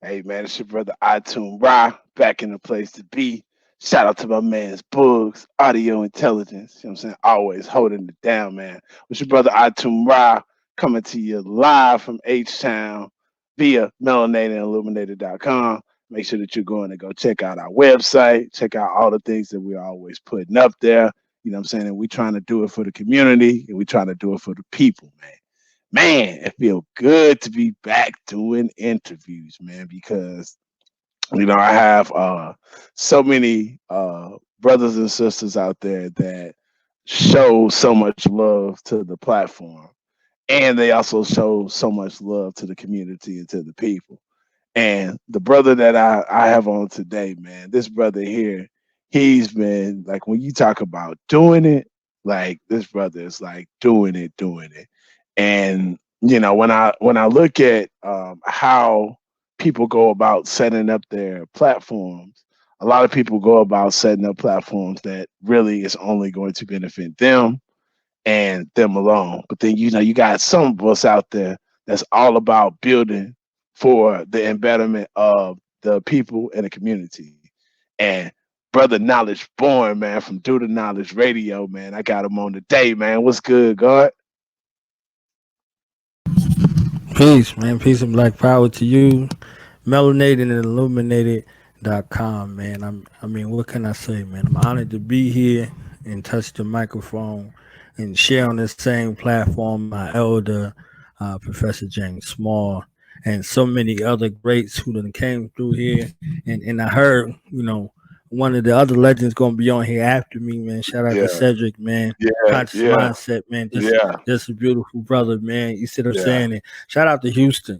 Hey man, it's your brother Atum Ra back in the place to be. Shout out to my man's Bugs, Audio Intelligence. You know what I'm saying? Always holding it down, man. It's your brother Atum Ra coming to you live from H-Town via melanated and illuminated.com. Make sure that you're going to go check out our website, check out all the things that we're always putting up there. You know what I'm saying? And we're trying to do it for the community and we're trying to do it for the people, man. Man, it feels good to be back doing interviews, man, because I have so many brothers and sisters out there that show so much love to the platform, and they also show so much love to the community and to the people. And the brother that I have on today, man, this brother here, he's been like, when you talk about doing it, like this brother is like doing it. And when I look at how people go about setting up their platforms, a lot of people go about setting up platforms that really is only going to benefit them and them alone. But then you got some of us out there that's all about building for the embetterment of the people and the community. And brother Knowledge Born, man, from Do the Knowledge Radio, man, I got him on today, man. What's good, God? Peace, man. Peace and black power to you. Melanated and Illuminated.com, man. I mean, what can I say, man? I'm honored to be here and touch the microphone and share on this same platform my elder, Professor James Small, and so many other greats who done came through here. And I heard, one of the other legends gonna be on here after me, man. Shout out to Yeah, Cedric, man. yeah, Conscious yeah, mindset, man. Just yeah, just a beautiful brother, man. You see what I'm yeah. saying? And shout out to Houston.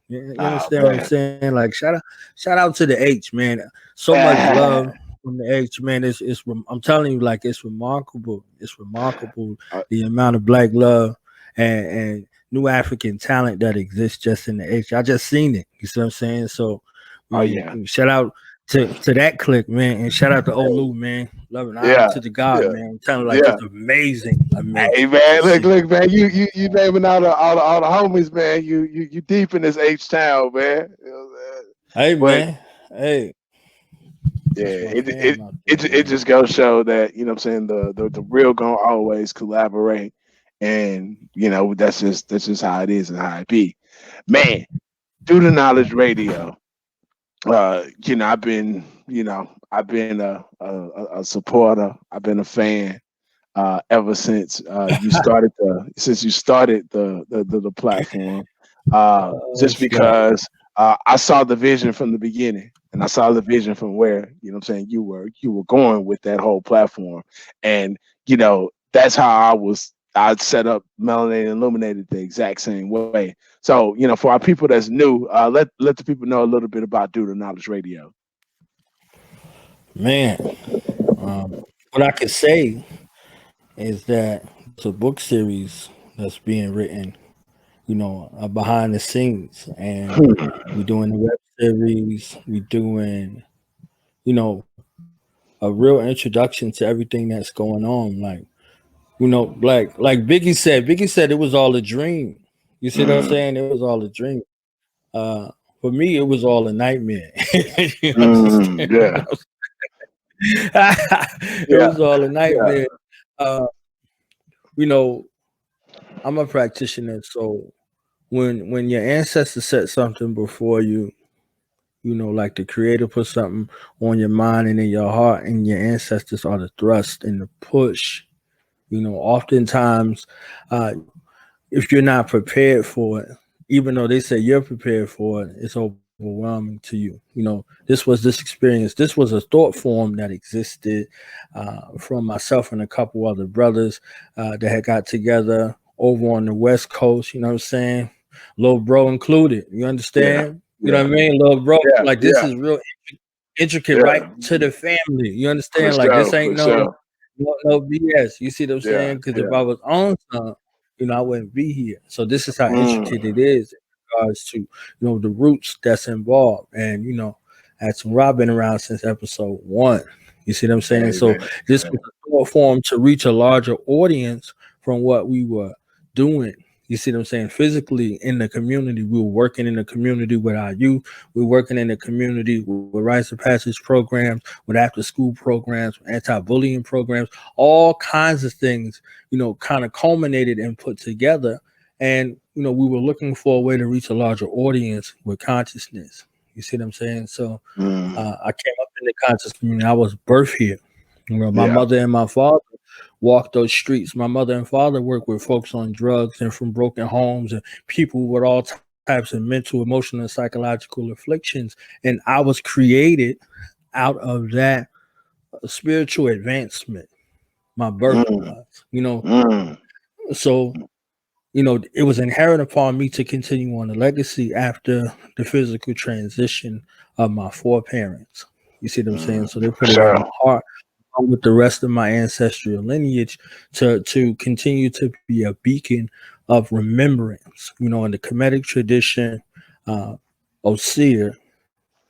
You Oh understand what I'm man. saying? Like shout out to the H, man. So much love from the H, man. I'm telling you, like it's remarkable. It's remarkable Uh, the amount of black love and new African talent that exists just in the H. I just seen it. You see what I'm saying? So oh yeah. shout out to that click, man, and shout out to Olu, man. Love and honor Yeah, to the God, yeah, man. I'm telling you, like yeah. it's amazing, Hey amazing to man, look, see. look, man. You naming all the homies, man. You deep in this H town, man. You know what I'm saying? Hey, But man. Hey, yeah, that's my it fam out there, it man. just goes show that what I'm saying, the real gonna always collaborate, and that's just how it is and how it be, man. Through the Knowledge Radio, I've been a supporter. I've been a fan ever since you started the platform. Just Snap. because I saw the vision from the beginning, and I saw the vision from where I'm saying you were going with that whole platform, and that's how I'd set up Melanated and Illuminated the exact same way. So for our people that's new, let the people know a little bit about Do the Knowledge Radio. Man, um, what I could say is that it's a book series that's being written, behind the scenes. And we're doing the web series. We're doing, you know, a real introduction to everything that's going on. Like Biggie said it was all a dream. You see what I'm Mm, saying? It was all a dream. Uh, for me, it was all a nightmare. You understand what yeah, I'm it yeah, was all a yeah. nightmare. Uh, you know, I'm a practitioner, so when your ancestors set something before you, like the creator put something on your mind and in your heart, and your ancestors are the thrust and the push. Oftentimes, uh, if you're not prepared for it, even though they say you're prepared for it, it's overwhelming to you. This experience. This was a thought form that existed from myself and a couple other brothers that had got together over on the West Coast. You know what I'm saying? Little bro included. You Yeah, understand? You know yeah, what I mean? Little bro, yeah, like this yeah, is real intricate, right yeah. to the family. You For understand? Like this sure, ain't for sure. no BS. You see what I'm Yeah, saying? Because if yeah. I was on some, I wouldn't be here. So this is how intricate Mm, it is in regards to the roots that's involved. And that's Rob been around since episode one. You see what I'm saying? So amen. this was Amen. a short form to reach a larger audience from what we were doing. You see what I'm saying? Physically in the community, we were working in the community with our youth. We were working in the community with rites of passage programs, with after school programs, anti-bullying programs, all kinds of things, kind of culminated and put together. And, we were looking for a way to reach a larger audience with consciousness. You see what I'm saying? So Mm. I came up in the conscious community. I was birthed here. My Yeah. mother and my father walked those streets. My mother and father worked with folks on drugs and from broken homes and people with all types of mental, emotional, and psychological afflictions. And I was created out of that spiritual advancement. My birth Mm. was, Mm. so it was inherent upon me to continue on the legacy after the physical transition of my foreparents. You see what I'm saying? So they For put it on sure. my heart, along with the rest of my ancestral lineage, to continue to be a beacon of remembrance. In the Kemetic tradition, uh, Osir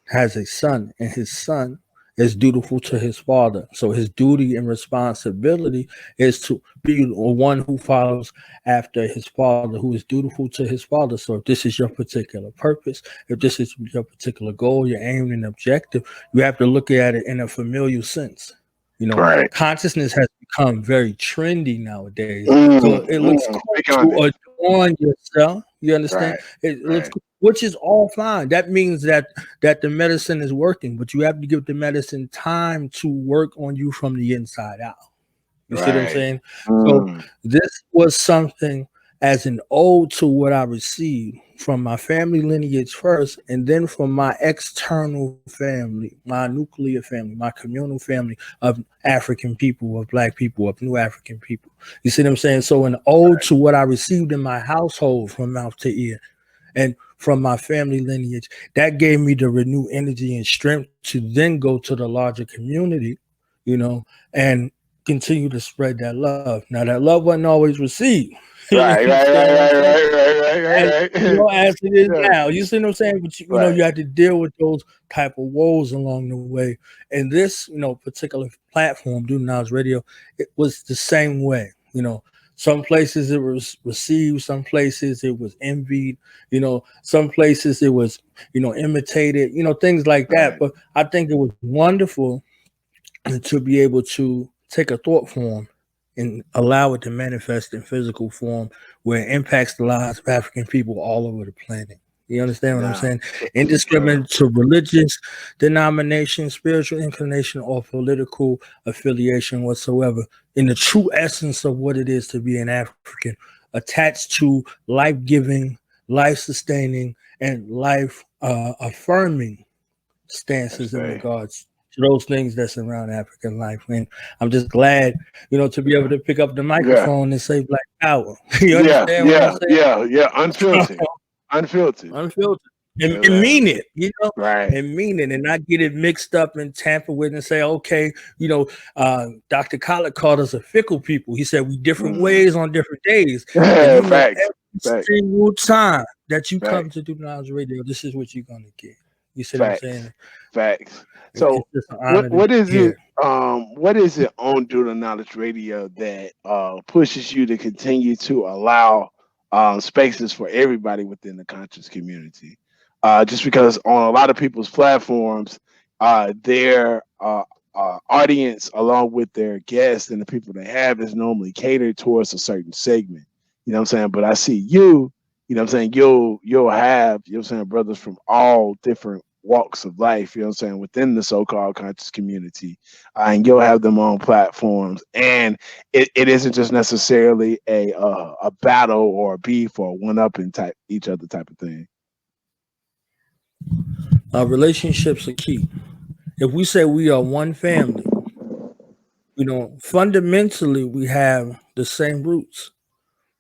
has a son, and his son is dutiful to his father. So his duty and responsibility is to be one who follows after his father, who is dutiful to his father. So if this is your particular purpose, if this is your particular goal, your aim and objective, you have to look at it in a familial sense. Right. Consciousness has become very trendy nowadays. So Mm. it looks Mm. cool Speak on it. to adorn yourself. You understand? Right. It looks Right. cool, which is all fine. That means that the medicine is working, but you have to give the medicine time to work on you from the inside out. You see what I'm Right. saying? So Mm. this was something as an ode to what I received from my family lineage first, and then from my external family, my nuclear family, my communal family of African people, of black people, of new African people. You see what I'm saying? So an ode to what I received in my household from mouth to ear and from my family lineage, that gave me the renewed energy and strength to then go to the larger community, and continue to spread that love. Now that love wasn't always received. You Right. Right. understand Right. what I'm Right. saying? Right. Right. As Right. Right. as it is Yeah. now. You see what I'm saying? But Right. you had to deal with those type of woes along the way. And this, particular platform, Do Now's Radio, it was the same way. Some places it was received, some places it was envied, some places it was, imitated, things like that. Right. But I think it was wonderful to be able to take a thought form and allow it to manifest in physical form where it impacts the lives of African people all over the planet. You understand what I'm Now, saying? for sure. Indiscriminate to religious denomination, spiritual inclination, or political affiliation whatsoever. In the true essence of what it is to be an African, attached to life giving, life sustaining, and life affirming That's stances in right. regards to those things that surround African life. And I'm just glad, to be able to pick up the Yeah. microphone and say Black Power. You Yeah. understand what I'm Yeah. saying? Yeah. Yeah. Unfiltered. Unfiltered. Unfiltered. You know And what I'm mean saying? it, Right. and mean it, and not get it mixed up and tampered with and say, okay, Dr. Khaled called us a fickle people. He said we different Mm. ways on different days. And Facts. every Facts. single time that you come Facts. to Do Knowledge Radio, this is what you're gonna get. You see what I'm Facts. saying? Facts. It's So just an what honor to what be is it here. what is it on Do the Knowledge Radio that pushes you to continue to allow spaces for everybody within the conscious community? Just because on a lot of people's platforms, their audience along with their guests and the people they have is normally catered towards a certain segment. You know what I'm saying? But I see you, you know what I'm saying, you'll have, you know what I'm saying, brothers from all different walks of life, you know what I'm saying, within the so-called conscious community. And you'll have them on platforms. And it isn't just necessarily a battle or a beef or one up in type each other type of thing. Relationships are key. If we say we are one family, fundamentally we have the same roots.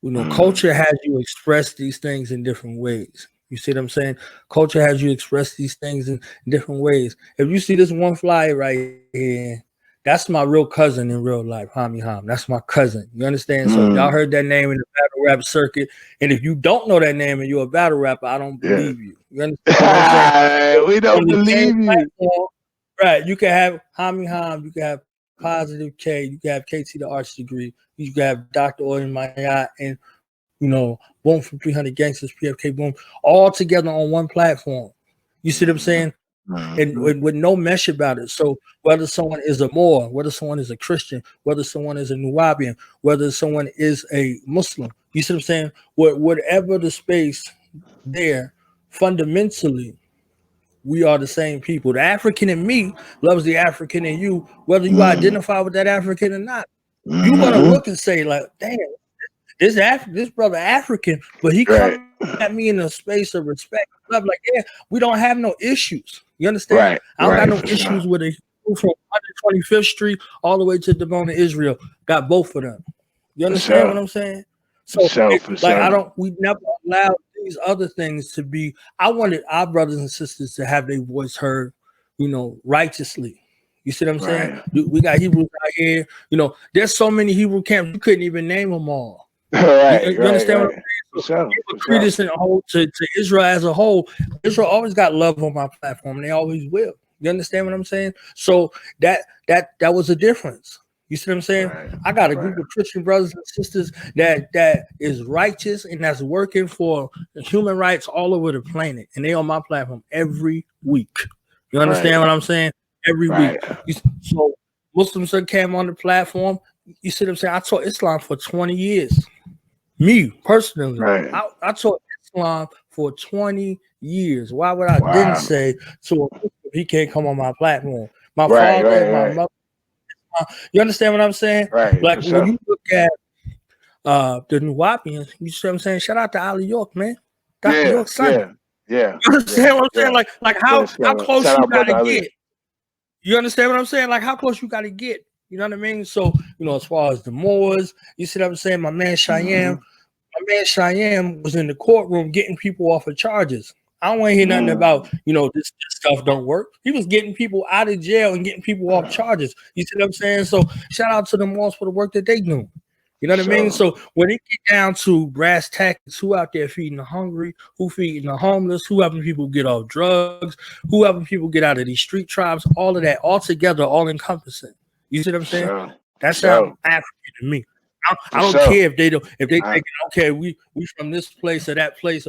Mm, Culture has you express these things in different ways. You see what I'm saying? Culture has you express these things in different ways. If you see this one flyer right here, that's my real cousin in real life, Hami Ham. That's my cousin. You understand? So if y'all heard mm, that name in the battle rap circuit, and if you don't know that name and you're a battle rapper, I don't yeah. believe you. You understand what I'm saying? But We on don't the same believe you. platform, right? You can have Hami Ham, you can have Positive K, you can have KT the Arts Degree, you can have Dr. Oyen Mayat, and Boom from 300 Gangsters, PFK Boom, all together on one platform. You see what I'm saying? And with no mesh about it. So whether someone is a Moor, whether someone is a Christian, whether someone is a Nuwabian, whether someone is a Muslim, you see what I'm saying? Whatever the space there, fundamentally, we are the same people. The African in me loves the African in you, whether you identify with that African or not. You're gonna look and say, like, damn, this brother African, but he Right. coming at me in a space of respect. Love, like, yeah, we don't have no issues. You understand? Right. I don't got no For issues sure. with a from 125th Street all the way to Devon, Israel. Got both of them. You For understand what sure. I'm saying? For So, sure. For sure. we never allowed these other things to be. I wanted our brothers and sisters to have their voice heard, righteously. You see what I'm saying? Right. We got Hebrews out here. There's so many Hebrew camps, you couldn't even name them all. Right. You understand what I'm Right. For saying? So sure. give For a sure. credence and whole to Israel as a whole. Israel always got love on my platform, and they always will. You understand what I'm saying? So that was a difference. You see what I'm saying? Right. I got a Right. group of Christian brothers and sisters that is righteous and that's working for human rights all over the planet, and they on my platform every week. You understand Right. what I'm saying? Every week. Right. So Muslims that came on the platform. You see what I'm saying? I taught Islam for 20 years. Me personally, Right. I taught Islam for 20 years. Why would I then Wow. say to a Muslim, he can't come on my platform? My Right. father, Right. my Right. mother. You understand what I'm saying? Right. Like For when sure. you look at the Nuwapians, you see what I'm saying? Shout out to Ali York, man. Dr. Yeah. York's son. Yeah. Yeah. You Yeah. understand what I'm saying? Yeah. Like Yeah. how close Shout you out, brother gotta Ali. get. You understand what I'm saying? Like how close you gotta get. You know what I mean? So, as far as the Moors, you see what I'm saying? My man Cheyenne was in the courtroom getting people off of charges. I don't want to hear nothing about, this stuff don't work. He was getting people out of jail and getting people off charges. You see what I'm saying? So shout out to the Moors for the work that they do. You know what I mean? So. So when it get down to brass tacks, who out there feeding the hungry, who feeding the homeless, who helping people get off drugs, who helping people get out of these street tribes, all of that, all together, all encompassing. You see what I'm saying? So. That sounds So. African to me. For I don't sure. care if they think, okay, we from this place or that place.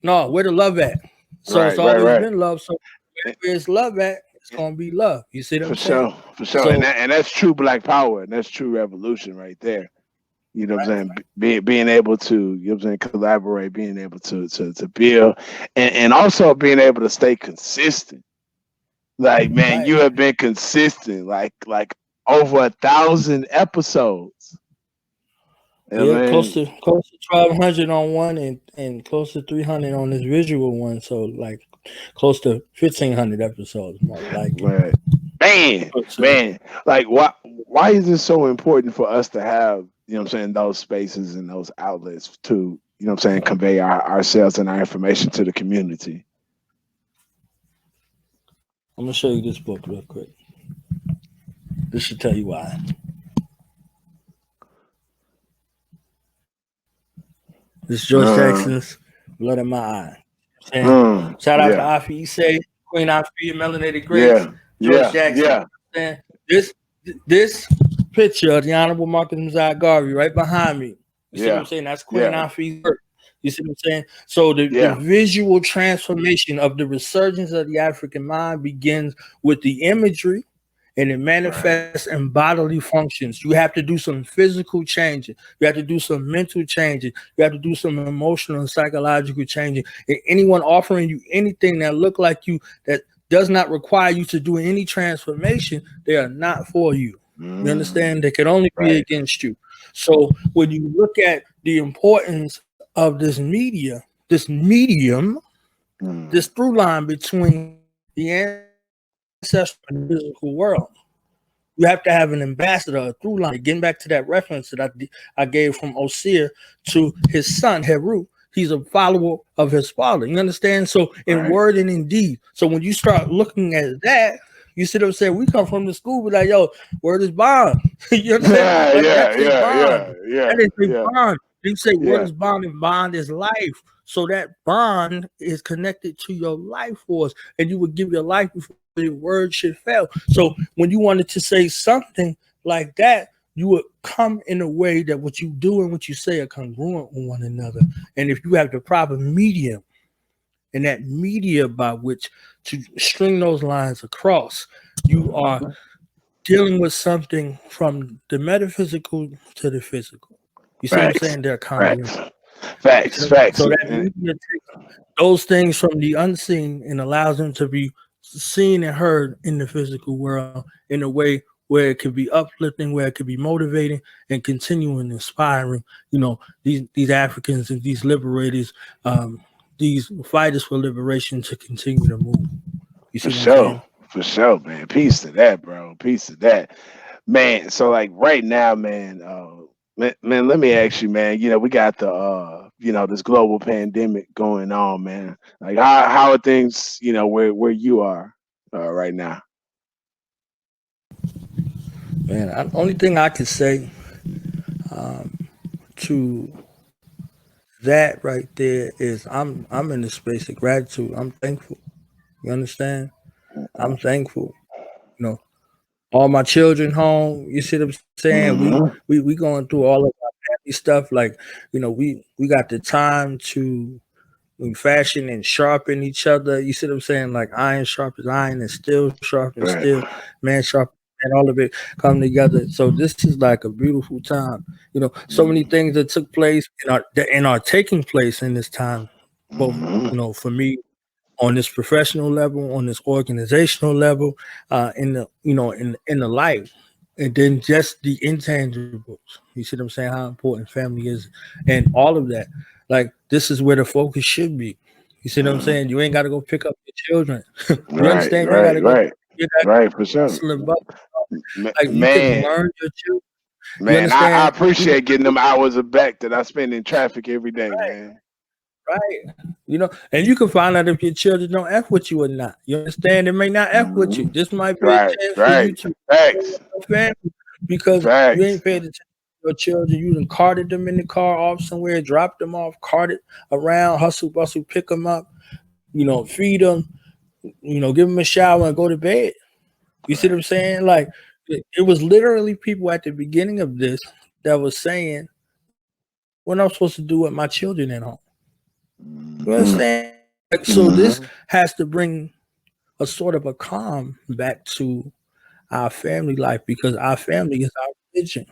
No, where the love at? So it's Right. Right. always Right. been love. So where it's love at, it's gonna be love. You see what For I'm saying? sure. For sure. So And that's true Black power, and that's true revolution right there. You know what I'm saying? Being able to, you know what I'm saying, collaborate, being able to build, and also being able to stay consistent. Like, man, right. you have been consistent, like over 1,000 episodes. You know what Yeah, I close mean? to 1200 on one and close to 300 on this visual one. So like close to 1500 episodes, most likely. Right. Man, So, man. Like, why is it so important for us to have, you know what I'm saying, those spaces and those outlets to, you know what I'm saying, convey ourselves and our information to the community? I'm gonna show you this book real quick. This should tell you why. This is George Uh, Jackson's Blood in My Eye. Shout out to yeah, Afi Issei, Queen Afi, Melanated Grace, yeah, George yeah, Jackson. yeah, This picture of the Honorable Marcus Mosiah Garvey right behind me. You see what I'm yeah, saying? That's Queen yeah, Afi's work. You see what I'm saying? So the yeah. visual transformation of the resurgence of the African mind begins with the imagery and it Right, manifests in bodily functions. You have to do some physical changing. You have to do some mental changing. You have to do some emotional and psychological changing. And anyone offering you anything that look like you, that does not require you to do any transformation, they are not for you. You understand? They can only be right. against you. So when you look at the importance of this media, this medium, this Mm, through line between the ancestral and the physical world, you have to have an ambassador, a through line. Getting back to that reference that I gave from Osir to his son Heru, he's a follower of his father. You understand? So in right. word and in deed. So when you start looking at that, you sit up and say, we come from the school, but like, yo, word is bond. You understand? Yeah, That's yeah, a yeah, bond. yeah, yeah, That is a yeah, bond. You say word yeah. is bond and bond is life. So that bond is connected to your life force, and you would give your life before your word should fail. So when you wanted to say something like that, you would come in a way that what you do and what you say are congruent with one another. And if you have the proper medium and that media by which to string those lines across, you are dealing with something from the metaphysical to the physical. You see what I'm Facts. saying? They're congruent. Facts. Facts. Facts. So that media takes those things from the unseen and allows them to be seen and heard in the physical world in a way where it could be uplifting, where it could be motivating and continuing inspiring, these Africans and these liberators, these fighters for liberation to continue to move. You For see what I'm sure. saying? For sure, man. Peace to that, bro. Peace to that. Man, so like right now, man, man, let me ask you, man, we got the this global pandemic going on, man. Like how are things, where you are right now? Man, only thing I could say to that right there is I'm in the space of gratitude. I'm thankful. You understand? I'm thankful. You know, all my children home. You see what I'm saying? Hmm. We going through all of our family stuff. Like, we got the time to fashion and sharpen each other. You see what I'm saying? Like iron sharpens iron and steel sharpens steel, Right. man sharpens and all of it come together. So this is like a beautiful time. So many things that took place and are taking place in this time, both, Mm-hmm. for me on this professional level, on this organizational level, in the in the life, and then just the intangibles. You see what I'm saying? How important family is, and all of that. Like this is where the focus should be. You see what I'm saying? You ain't got to go pick up your children. You Right, understand? You ain't got right, to go. right, You got to right, for sure. hustle and bustle. Like you can Man, learn your children. You man, I understand? You can appreciate getting them hours of back that I spend in traffic every day, man. right. And you can find out if your children don't F with you or not. You understand? They may not F with you. Hmm. This might be a Right, chance for you right. to grow Facts, your family because you facts. ain't paid attention to your children. You done carted them in the car off somewhere, dropped them off, carted around, hustle, bustle, pick them up, feed them, give them a shower and go to bed. You see what I'm Right. saying? Like, it was literally people at the beginning of this that was saying, what am I supposed to do with my children at home? You Hmm. understand? Like, so Hmm. this has to bring a sort of a calm back to our family life because our family is our religion.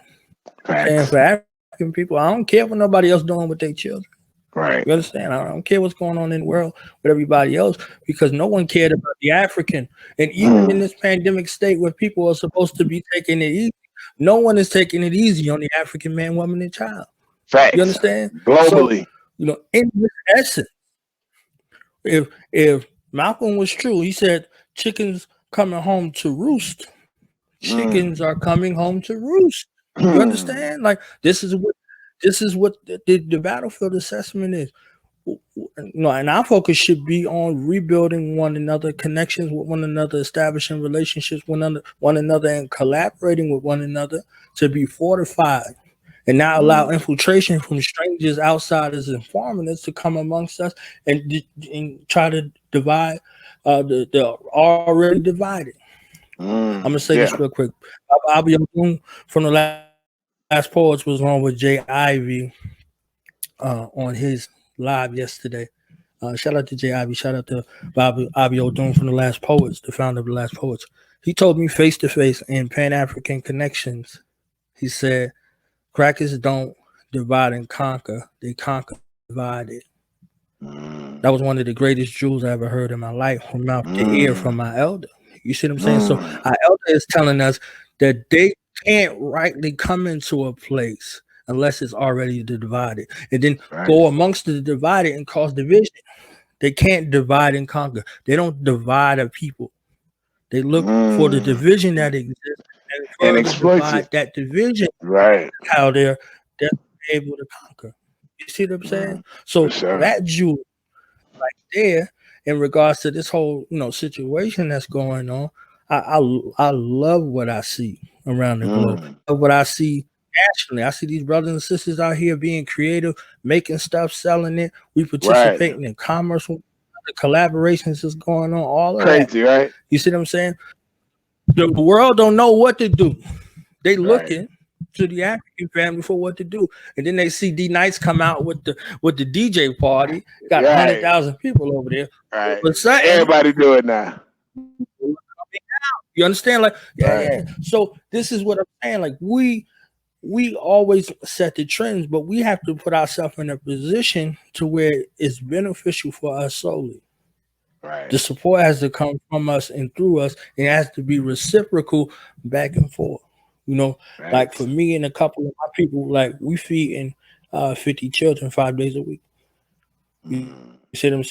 Saying Facts. for African people, I don't care what nobody else doing with their children. You Right. understand? I don't care what's going on in the world with everybody else because no one cared about the African. And even in Mm. this pandemic state where people are supposed to be taking it easy, no one is taking it easy on the African man, woman, and child. You Facts. understand? So, Globally. in this essence, if Malcolm was true, he said chickens coming home to roost. Mm. Chickens are coming home to roost. You Hmm. understand? Like this is what the battlefield assessment is. No, and our focus should be on rebuilding one another, connections with one another, establishing relationships with one another, and collaborating with one another to be fortified and not allow Mm. infiltration from strangers, outsiders, and foreigners to come amongst us and try to divide the already divided. I'm gonna Mm. say this Yeah. real quick. Bobby Abdul from the Last Poets was on with Jay Ivy on his live yesterday. Shout out to Jay Ivy. Shout out to Bobby O'Doon from the Last Poets, the founder of the Last Poets. He told me face to face in Pan African Connections. He said, "Crackers don't divide and conquer; they conquer divided." That was Mm. one of the greatest jewels I ever heard in my life, from mouth to ear from Mm. my elder. You see what I'm saying? So Mm. our elder is telling us that they can't rightly come into a place unless it's already divided, and then go Facts. amongst the divided and cause division. They can't divide and conquer. They don't divide a people. They look for the Mm. division that exists and And further exploits divide it. that division. Right. How they're able to conquer. You see what I'm saying? Mm. For So sure. that jewel there in regards to this whole situation that's going on. I love what I see around the globe. Mm. I love what I see nationally. I see these brothers and sisters out here being creative, making stuff, selling it. We Right. participating in commerce, the collaborations is going on, all of that. Crazy, right? You see what I'm saying? The world don't know what to do. They Right. looking. to the African family for what to do. And then they see D Nice come out with the DJ party, got a hundred Right. thousand people over there. All Right. of a sudden, Everybody do it now. you understand? Like, yeah, Right. yeah. So this is what I'm saying. Like we always set the trends, but we have to put ourselves in a position to where it's beneficial for us solely. Right. The support has to come from us and through us. And it has to be reciprocal back and forth. You know, like for Right. me and a couple of my people, like we feeding 50 children 5 days a week. You see what I'm Mm.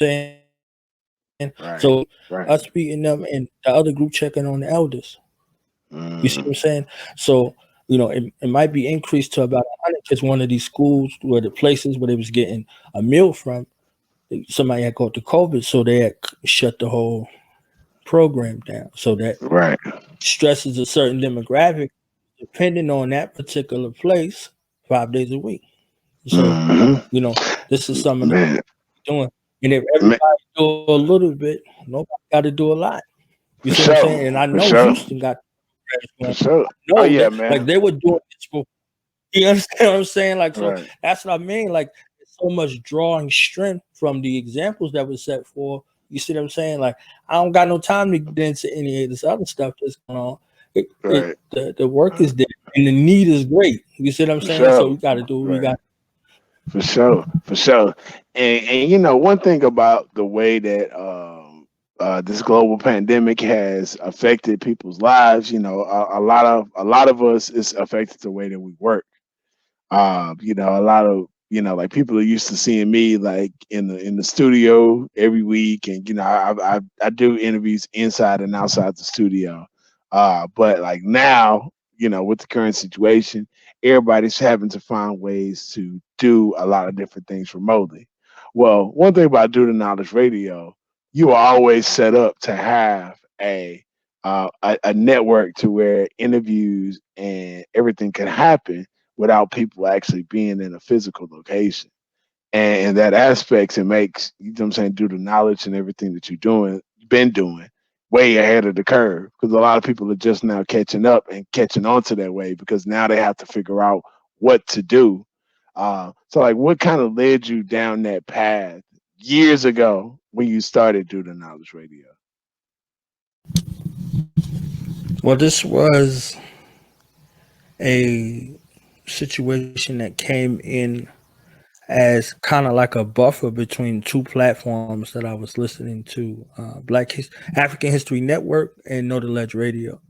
saying? So us Right. feeding them Right. and the other group checking on the elders. You see what I'm saying? Mm. So, it might be increased to about 100 because one of these schools where the places where they was getting a meal from, somebody had caught the COVID, so they had shut the whole program down. So that Right. stresses a certain demographic depending on that particular place 5 days a week. So, Hmm. this is some of the Man. doing. And if Man. everybody do a little bit, nobody got to do a lot. You see For what I'm saying? And sure. I know For sure. Houston got For going. sure. I Oh know yeah, that like man. they were doing this before. You understand what I'm saying? Like, so Right. that's what I mean. Like, there's so much drawing strength from the examples that was set for. You see what I'm saying? Like, I don't got no time to get into any of this other stuff that's going on. Right. The work is there and the need is great. You see what I'm For saying? So sure. we got to do what we Right. got. For sure. For sure. And one thing about the way that this global pandemic has affected people's lives, a lot of us it's affected the way that we work. A lot of like people are used to seeing me like in the studio every week, and I do interviews inside and outside the studio. But like now, with the current situation, everybody's having to find ways to do a lot of different things remotely. Well, one thing about Do the Knowledge Radio, you are always set up to have a network to where interviews and everything can happen without people actually being in a physical location. And in that aspects, it makes, what I'm saying, due to knowledge and everything that been doing, way ahead of the curve. Because a lot of people are just now catching up and catching on to that way because now they have to figure out what to do. So, like, what kind of led you down that path years ago when you started Do the Knowledge Radio? Well, this was a situation that came in as kind of like a buffer between two platforms that I was listening to, African History Network and Know the Ledge Radio.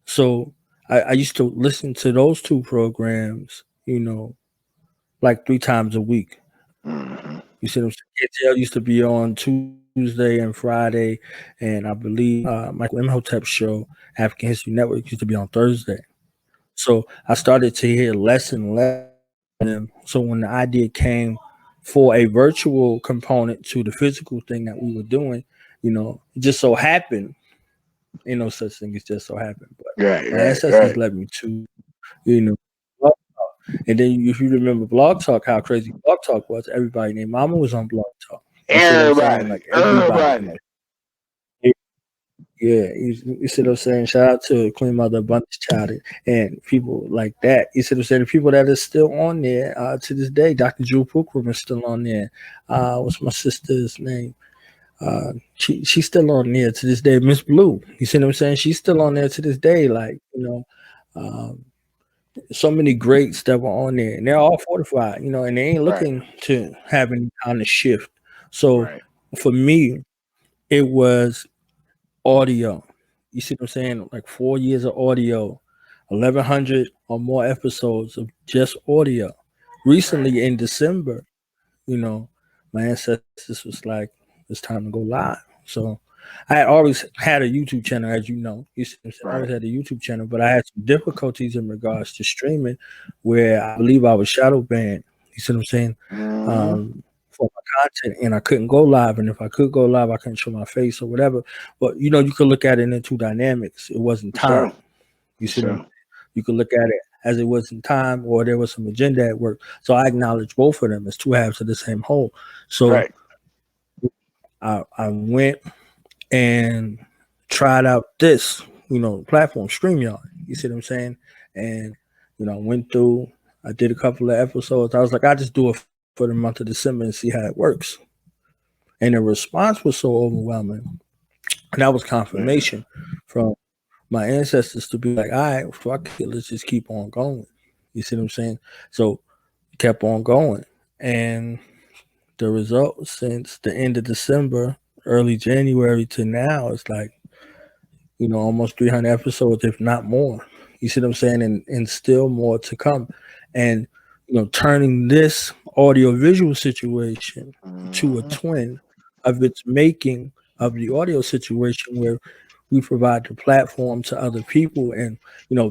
So I used to listen to those two programs, like 3 times a week. Hmm. You see, them KTL used to be on Tuesday and Friday, and I believe Michael Imhotep's show, African History Network, used to be on Thursday. So I started to hear less and less from them. So when the idea came for a virtual component to the physical thing that we were doing, it just so happened, ain't no such thing as just so happened, but Right, my right, ancestors right. led me to, you know, Blog Talk. And then if you remember Blog Talk, how crazy Blog Talk was, everybody named Mama was on Blog Talk. You see what I'm saying? Everybody, Like everybody, everybody. yeah, you see what I'm saying? Shout out to Queen Mother Abundance Child and people like that. You see what I'm saying? The people that are still on there to this day, Dr. Drew Pookrum is still on there. What's my sister's name? She's still on there to this day. Miss Blue. You see what I'm saying? She's still on there to this day. Like, um, so many greats that were on there, and they're all fortified, and they ain't Right, looking to have any kind of shift. So right, for me, it was audio. You see what I'm saying? Like 4 years of audio, 1,100 or more episodes of just audio. right. Recently in December, you know, my ancestors was like, it's time to go live. So I had always had a YouTube channel, as you know. You see what I'm saying? I always Right. had a YouTube channel, but I had some difficulties in regards to streaming where I believe I was shadow banned. You see what I'm saying? Hmm. For my content, and I couldn't go live. And if I could go live, I couldn't show my face or whatever. But you could look at it in two dynamics. It wasn't For time. sure. You For see what I'm sure. saying? You could look at it as it wasn't time, or there was some agenda at work. So I acknowledge both of them as two halves of the same whole. So Right. I went and tried out this, platform, StreamYard. You see what I'm saying? And Went through. I did a couple of episodes. I was like, I just do it for the month of December and see how it works. And the response was so overwhelming, and that was Yeah. confirmation from my ancestors to be like, all right, fuck it, let's just keep on going. You see what I'm saying? So kept on going, and the result since the end of December, early January to now is like almost 300 episodes, if not more. You see what I'm saying? And still more to come. And, turning this audio visual situation to a Mhm. twin of its making of the audio situation where we provide the platform to other people and,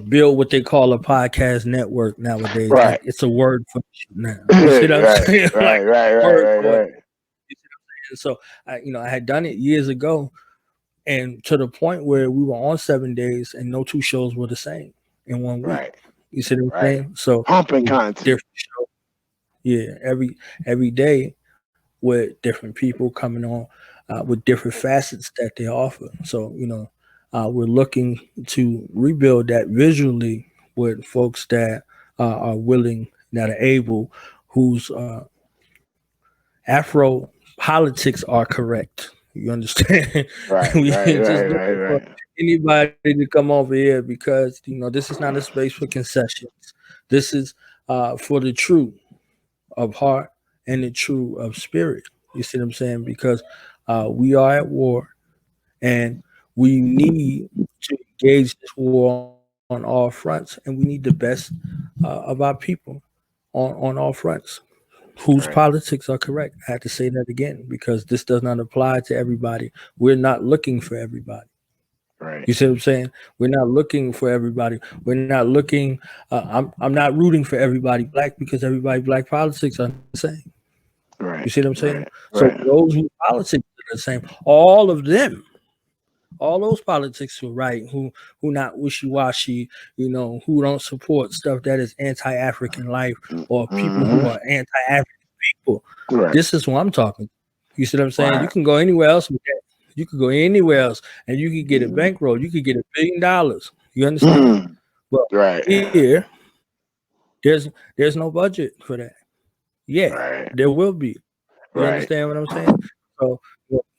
build what they call a podcast network nowadays. Like Right. it's a word for shit now. You see right. what I'm Right. saying? Like Right. Right. word Right. for it. Right. You see what I'm saying? So I had done it years ago, and to the point where we were on 7 days and no two shows were the same in one week. Right. You see what I'm Right. saying? So Pumping with content. different shows, yeah, every day with different people coming on with different facets that they offer. So we're looking to rebuild that visually with folks that are willing, that are able, whose Afro politics are correct. You understand? Right. We Right. ain't just Right. Right. looking for Right. anybody to come over here because this is not a space for concessions. This is for the true of heart and the true of spirit. You see what I'm saying? Because we are at war and we need to engage this war on all fronts, and we need the best of our people on all fronts whose Right. politics are correct. I have to say that again because this does not apply to everybody. We're not looking for everybody. Right. You see what I'm saying? We're not looking for everybody. We're not looking. I'm not rooting for everybody black because everybody black politics are not the same. You Right. see what I'm saying? Right. So Right. those who politics are the same, all of them, all those politics who right, who not wishy washy, who don't support stuff that is anti African life or people Mm-hmm. who are anti African people. Right. This is who I'm talking. You see what I'm saying? You Right. can go anywhere else with that. You could go anywhere else and you could get a Mm-hmm. bankroll. You could get $1 billion. You understand? Mm-hmm. But Right. here, there's no budget for that. Yeah, Right. there will be. You Right. understand what I'm saying? So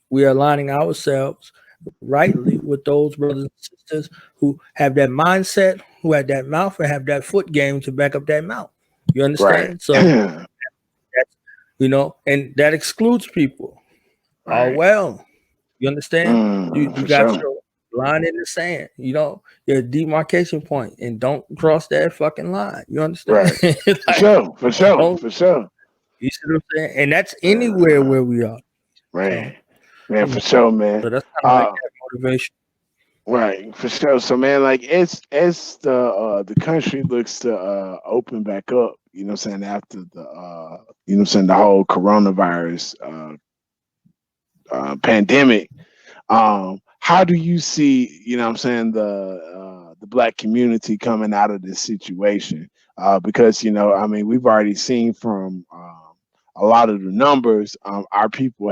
we are aligning ourselves rightly with those brothers and sisters who have that mindset, who have that mouth, and have that foot game to back up that mouth. You Right. understand? So that's and that excludes people. Oh right. well, you understand? You For got sure. your line in the sand, your demarcation point, and don't cross that fucking line. You understand? Right. For Like sure. For sure. don't For sure. you see what I'm saying? And that's anywhere Uh, where we are. So right. Man, for sure, man. so that's kind of like Uh, that motivation. right, for sure. So, man, like as the country looks to open back up, you know what I'm saying, after the you know what I'm saying, the whole coronavirus pandemic. How do you see, you know what I'm saying, the black community coming out of this situation? Because, I mean, we've already seen from a lot of the numbers, our people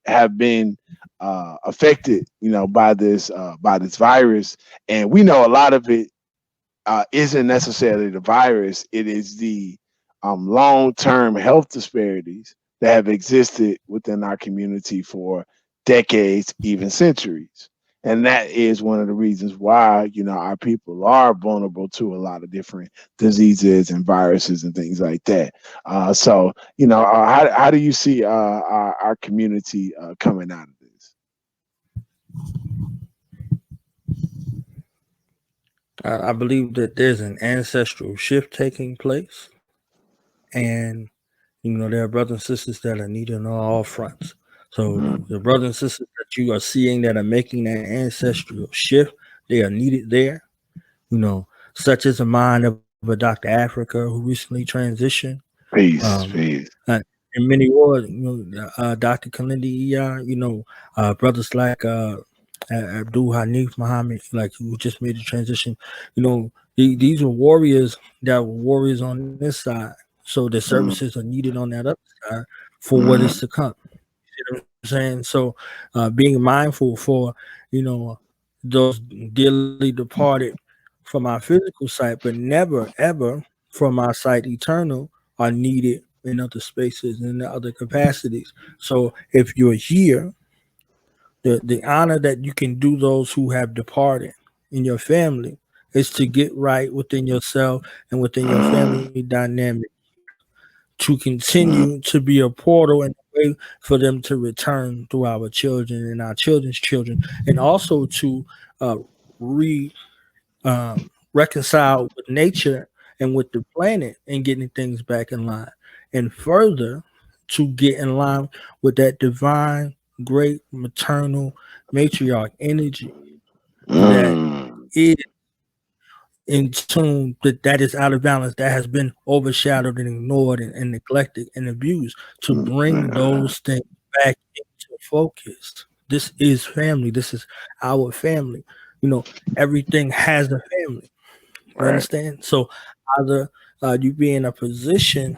have been affected, by this virus, and we know a lot of it isn't necessarily the virus. It is the long-term health disparities that have existed within our community for decades, even centuries. And that is one of the reasons why, our people are vulnerable to a lot of different diseases and viruses and things like that. So, how do you see our community coming out of this? I believe that there's an ancestral shift taking place, and there are brothers and sisters that are needed on all fronts. So the Mhm. brothers and sisters that you are seeing that are making that ancestral shift, they are needed there. Such as the mind of a Dr. Africa who recently transitioned. Peace, Um, peace. in many words, Dr. Kalindi ER, brothers like Abdul Hanif Muhammad, like who just made the transition. These were warriors that were warriors on this side. So the services Mm-hmm. are needed on that other side for what is Mm-hmm. to come. You know what I'm saying? So being mindful for, those dearly departed from our physical sight, but never ever from our sight eternal are needed in other spaces and in other capacities. So if you're here, the honor that you can do those who have departed in your family is to get right within yourself and within your family mm, dynamic to mm, continue to be a portal and a way for them to return through our children and our children's children, and also to re reconcile with nature and with the planet and getting things back in line, and further to get in line with that divine, great maternal matriarch energy that mm. is in tune, that is out of balance, that has been overshadowed and ignored and neglected and abused, to bring those things back into focus. This is family. This is our family. You know, everything has a family. You Right. understand? So either you be in a position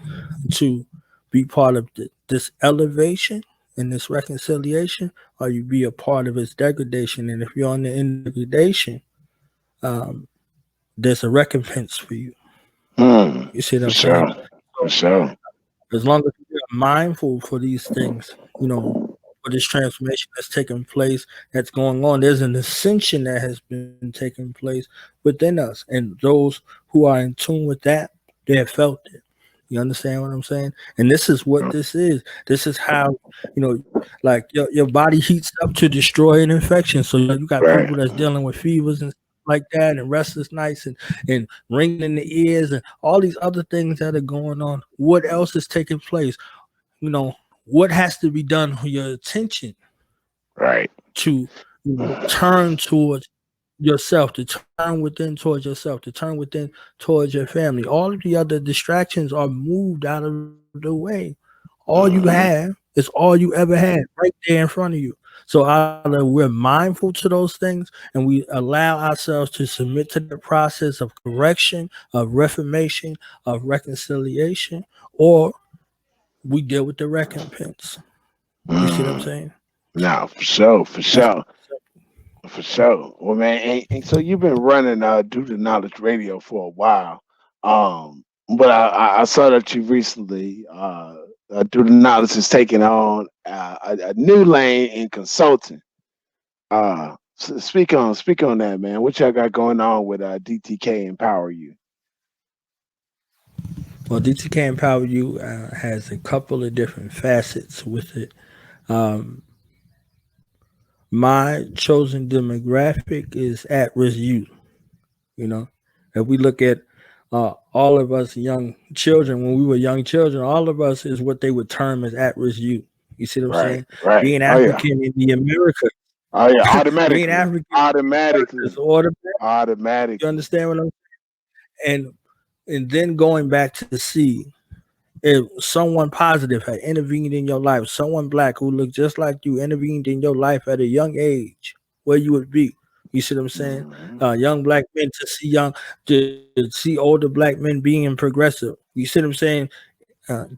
to be part of this elevation and this reconciliation, or you be a part of its degradation. And if you're on the end of degradation, um, there's a recompense for you. Mm. You see what For I'm saying? sure. For So sure. as long as you're mindful for these things, you know, for this transformation that's taking place, that's going on, there's an ascension that has been taking place within us. And those who are in tune with that, they have felt it. You understand what I'm saying? And this is what this is. This is how, you know, like your body heats up to destroy an infection. So you got Right. people that's dealing with fevers and stuff like that, and restless nights, and ringing in the ears, and all these other things that are going on. What else is taking place? You know, what has to be done for your attention Right. to, you know, turn towards yourself, to turn within towards yourself, to turn within towards your family. All of the other distractions are moved out of the way. All you have Mm, is all you ever had right there in front of you. So either we're mindful to those things and we allow ourselves to submit to that process of correction, of reformation, of reconciliation, or we deal with the recompense. You see what I'm mm. saying? Now, for sure. For That's sure. For sure. Well, man, and so you've been running Do the Knowledge Radio for a while. But I saw that you recently Do the Knowledge is taking on a new lane in consulting. Speak on that, man. What y'all got going on with DTK Empower You? well, DTK Empower You has a couple of different facets with it. Um, my chosen demographic is at risk youth. You know, if we look at all of us young children, when we were young children, all of us is what they would term as at risk youth. You see what I'm Right, saying? right. Being Oh yeah, African in the America, oh yeah. being Automatically, African in the Americas, automatically, automatic. You automatically. understand what I'm saying? And then going back to see if someone positive had intervened in your life, someone black who looked just like you intervened in your life at a young age, where you would be. You see what I'm saying? Hmm. Young black men to see older black men being progressive. You see what I'm saying?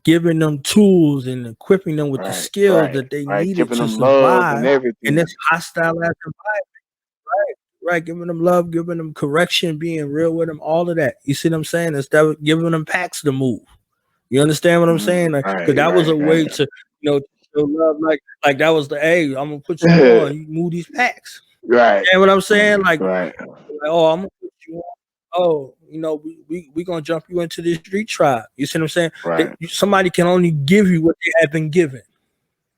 Giving them tools and equipping them with the Right, skills right, that they right. needed Giving to them love and survive in this everything. hostile ass environment. Right, giving them love, giving them correction, being real with them, all of that. You see what I'm saying? Instead of giving them packs to move. You understand what I'm saying? Because Right, that was right, a way right. to, to show love. Like that was the, hey, I'm gonna put you on. You move these packs. Right, You know what I'm saying? right, Oh, I'm gonna put you on. Oh, we gonna jump you into this street tribe. You see what I'm saying? right, Somebody can only give you what they have been given.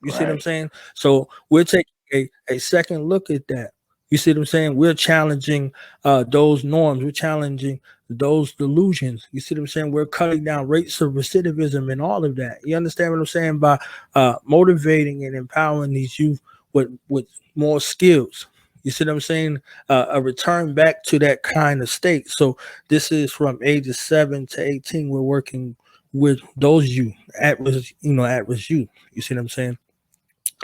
You see what I'm right. saying? So we're taking a second look at that. You see what I'm saying? We're challenging those norms. We're challenging those delusions. You see what I'm saying? We're cutting down rates of recidivism and all of that. You understand what I'm saying? By motivating and empowering these youth with more skills. You see what I'm saying? A return back to that kind of state. So this is from ages 7 to 18. We're working with those youth at risk, at risk youth. You see what I'm saying?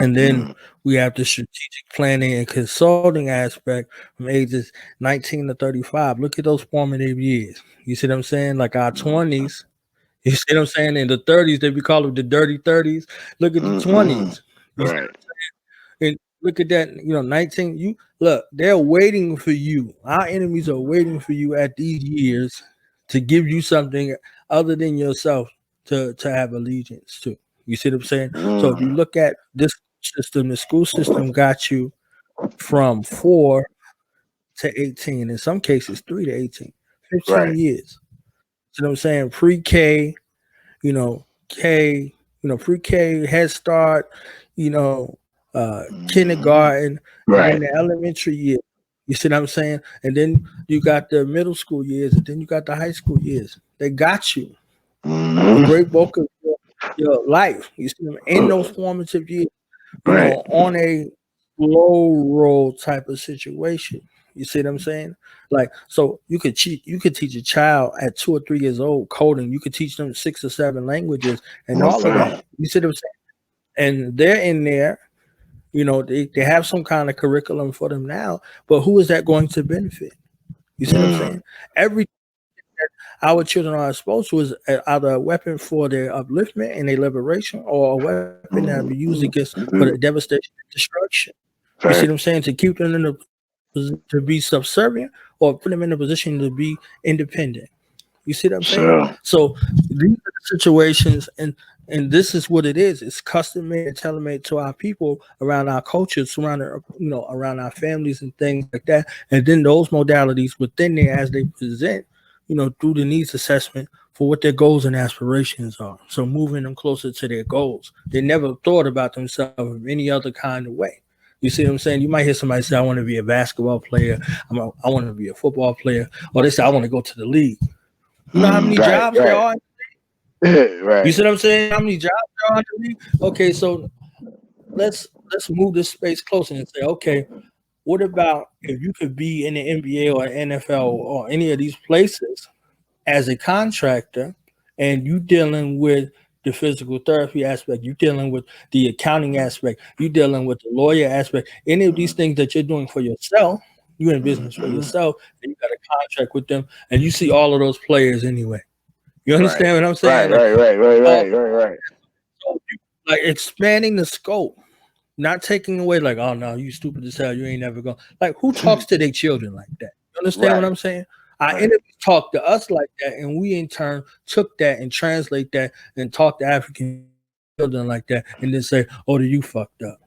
And then Mm, we have the strategic planning and consulting aspect from ages 19 to 35. Look at those formative years. You see what I'm saying? Like our mm, 20s. You see what I'm saying? In the 30s, they be called the dirty 30s. Look at the mm. 20s. You see Right. and Look at that, 19. You look, they're waiting for you. Our enemies are waiting for you at these years to give you something other than yourself to have allegiance to. You see what I'm saying? So if you Mm. look at this system, the school system got you from 4 to 18, in some cases 3 to 18, 15 Right. years. See what I'm saying? Pre-K, K, pre-K, Head Start, you know, Mm. kindergarten, and then Right. the elementary year. You see what I'm saying? And then you got the middle school years, and then you got the high school years. They got you a Mm. great bulk of your life. You see them in those formative years, Right. on a low roll type of situation. You see what I'm saying? Like, so you could teach a child at 2 or 3 years old coding. You could teach them 6 or 7 languages and Most all of that. time. You see what I'm saying? And they're in there, they have some kind of curriculum for them now, but who is that going to benefit? You see what I'm Mm. saying? Every our children are exposed to is either a weapon for their upliftment and their liberation, or a weapon that will be used against for the Mm. devastation and destruction. You see what I'm Right. saying? To keep them in a position to be subservient, or put them in a position to be independent. You see what I'm saying? So. So these are the situations, and this is what it is. It's custom made and tailor made to our people, around our culture, surrounded, around our families and things like that. And then those modalities within there, as they present, through the needs assessment for what their goals and aspirations are. So moving them closer to their goals. They never thought about themselves in any other kind of way. You see what I'm saying? You might hear somebody say, "I want to be a basketball player. I want to be a football player," or they say, "I want to go to the league." You know how Mm. many Right. jobs there Right. are? You Right. see what I'm saying? How many jobs there are in the league? Okay, so let's move this space closer and say, okay, what about if you could be in the NBA or NFL or any of these places as a contractor, and you dealing with the physical therapy aspect, you dealing with the accounting aspect, you dealing with the lawyer aspect, any of these things that you're doing for yourself, you in business for Mm. yourself, and you got a contract with them, and you see all of those players anyway. You Right. understand what I'm Right. saying? Like, Right. Right. Right. all Right. Right. Right. like expanding the scope, not taking away like, oh no, you stupid as hell, you ain't never going. Like, who talks to their children like that? You understand what Right. I'm saying? Our Right. enemies talk to us like that, and we in turn took that and translate that and talk to African children like that, and then say, "Oh, you fucked up."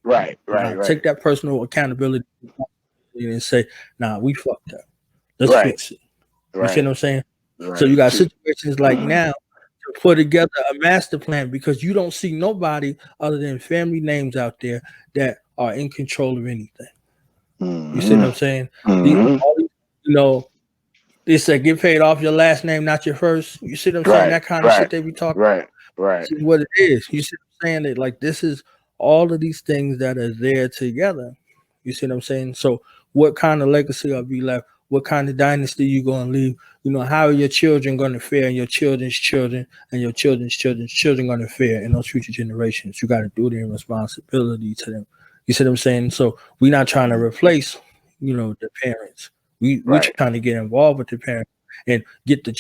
Right. Nah, Right. take Right. that personal accountability and say, "Nah, we fucked up. Let's Right. fix it." You see Right. what I'm saying? So you Right. got See. situations like now to put together a master plan, because you don't see nobody other than family names out there that are in control of anything. You see what Mm. I'm saying? Mm. All these, they say get paid off your last name, not your first. You see what I'm saying? Right. That kind of shit Right. they be talking. Right. Right. This is what it is. You see what I'm saying? That, like, this is all of these things that are there together. You see what I'm saying? So what kind of legacy are we left? What kind of dynasty you gonna leave? How are your children gonna fare, and your children's children and your children's children's children gonna fare in those future generations? You gotta do their responsibility to them. You see what I'm saying? So we're not trying to replace, the parents. We Right. trying to get involved with the parents and get the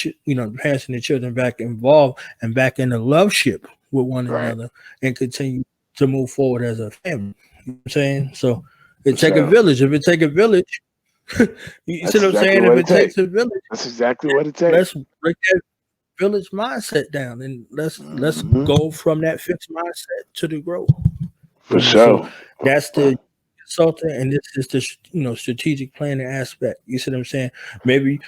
parents and the children back involved and back in the love ship with one Right. another, and continue to move forward as a family. You know what I'm saying? So it take a So village. If it take a village, you see that's what I'm exactly saying? If what it it takes. takes a village, That's exactly what it takes. let's break that village mindset down, and let's Hmm. go from that fixed mindset to the growth. For So sure. that's the consultant, and this is the strategic planning aspect. You see what I'm saying? Maybe